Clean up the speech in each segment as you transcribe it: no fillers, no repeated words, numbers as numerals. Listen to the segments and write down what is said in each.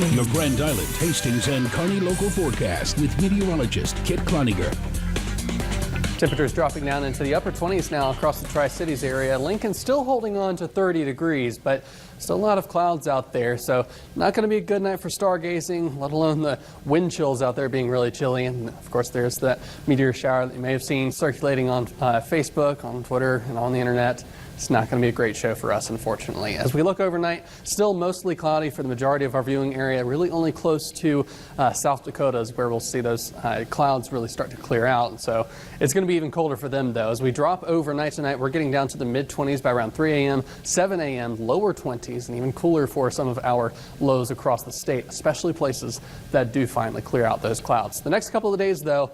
Your Grand Island, Hastings, and Kearney local forecast with meteorologist Kit Cloninger. Temperatures dropping down into the upper 20s now across the Tri-Cities area. Lincoln still holding on to 30 degrees, but still a lot of clouds out there. So not going to be a good night for stargazing, let alone the wind chills out there being really chilly. And of course, there's that meteor shower that you may have seen circulating on Facebook, on Twitter, and on the internet. It's not going to be a great show for us, unfortunately. As we look overnight, still mostly cloudy for the majority of our viewing area, really only close to South Dakota is where we'll see those clouds really start to clear out. And so it's going to be even colder for them, though. As we drop overnight tonight, we're getting down to the mid-20s by around 3 a.m., 7 a.m., lower 20s, and even cooler for some of our lows across the state, especially places that do finally clear out those clouds. The next couple of days, though,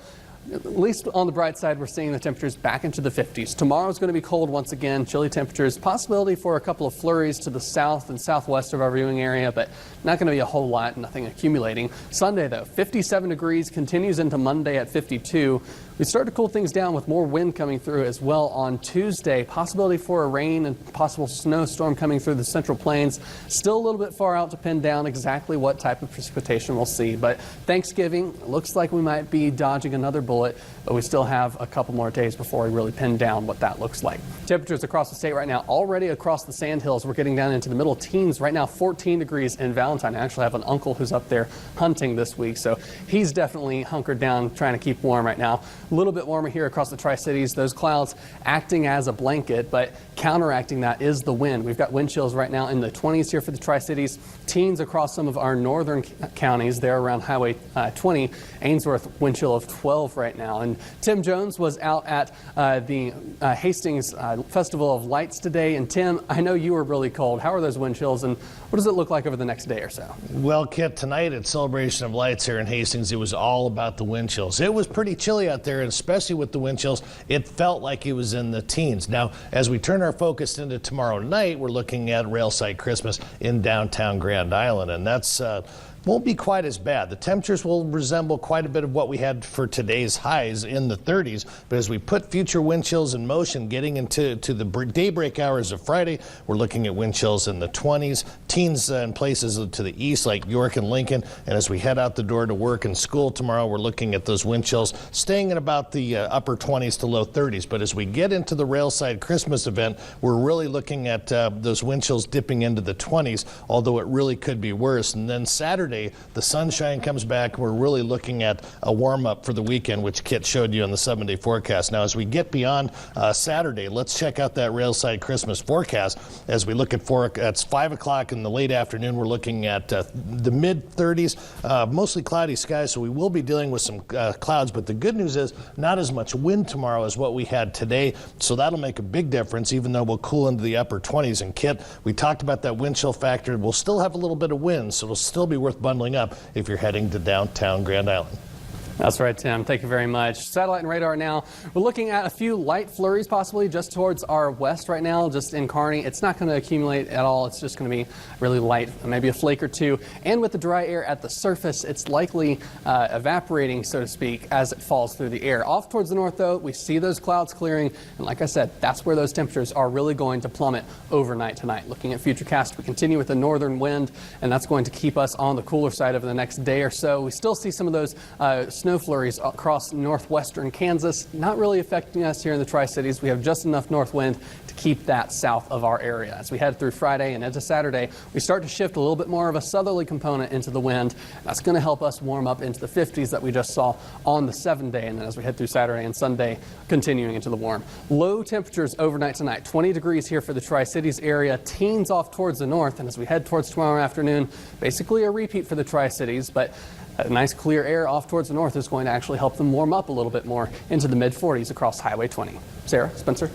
at least on the bright side, we're seeing the temperatures back into the 50s. Tomorrow's going to be cold once again, chilly temperatures, possibility for a couple of flurries to the south and southwest of our viewing area, but not going to be a whole lot, nothing accumulating. Sunday, though, 57 degrees, continues into Monday at 52. We start to cool things down with more wind coming through as well on Tuesday. Possibility for a rain and possible snowstorm coming through the central plains. Still a little bit far out to pin down exactly what type of precipitation we'll see. But Thanksgiving, looks like we might be dodging another bullet, but we still have a couple more days before we really pin down what that looks like. Temperatures across the state right now, already across the Sandhills, we're getting down into the middle teens right now, 14 degrees in Valentine. I actually have an uncle who's up there hunting this week, so he's definitely hunkered down trying to keep warm right now. A little bit warmer here across the Tri-Cities. Those clouds acting as a blanket, but counteracting that is the wind. We've got wind chills right now in the 20s here for the Tri-Cities. Teens across some of our northern counties. They're around Highway 20. Ainsworth, wind chill of 12 right now. And Tim Jones was out at the Hastings Festival of Lights today. And Tim, I know you were really cold. How are those wind chills, and what does it look like over the next day or so? Well, Kit, tonight at Celebration of Lights here in Hastings, it was all about the wind chills. It was pretty chilly out there, and especially with the wind chills, it felt like it was in the teens. Now, as we turn our focus into tomorrow night, we're looking at Railside Christmas in downtown Grand Island, and that's won't be quite as bad. The temperatures will resemble quite a bit of what we had for today's highs in the 30s, but as we put future wind chills in motion, getting into the daybreak hours of Friday, we're looking at wind chills in the 20s, teens in places to the east like York and Lincoln, and as we head out the door to work and school tomorrow, we're looking at those wind chills staying at about the upper 20s to low 30s, but as we get into the Railside Christmas event, we're really looking at those wind chills dipping into the 20s, although it really could be worse. And then Saturday, the sunshine comes back. We're really looking at a warm-up for the weekend, which Kit showed you on the 7-day forecast. Now, as we get beyond Saturday, let's check out that Railside Christmas forecast. As we look at it's 5 o'clock in the late afternoon, we're looking at the mid-30s, mostly cloudy skies, so we will be dealing with some clouds. But the good news is not as much wind tomorrow as what we had today, so that'll make a big difference, even though we'll cool into the upper 20s. And Kit, we talked about that wind chill factor. We'll still have a little bit of wind, so it'll still be worth bundling up if you're heading to downtown Grand Island. That's right, Tim. Thank you very much. Satellite and radar now. We're looking at a few light flurries possibly just towards our west right now, just in Kearney. It's not going to accumulate at all. It's just going to be really light, maybe a flake or two. And with the dry air at the surface, it's likely evaporating, so to speak, as it falls through the air. Off towards the north, though, we see those clouds clearing. And like I said, that's where those temperatures are really going to plummet overnight tonight. Looking at Futurecast, we continue with the northern wind, and that's going to keep us on the cooler side over the next day or so. We still see some of those snow flurries across northwestern Kansas, not really affecting us here in the Tri-Cities. We have just enough north wind to keep that south of our area. As we head through Friday and into Saturday, we start to shift a little bit more of a southerly component into the wind. That's going to help us warm up into the 50s that we just saw on the 7-day, and then as we head through Saturday and Sunday, continuing into the warm. Low temperatures overnight tonight, 20 degrees here for the Tri-Cities area, teens off towards the north, and as we head towards tomorrow afternoon, basically a repeat for the Tri-Cities, but a nice clear air off towards the north is going to actually help them warm up a little bit more into the mid-40s across Highway 20. Sarah, Spencer?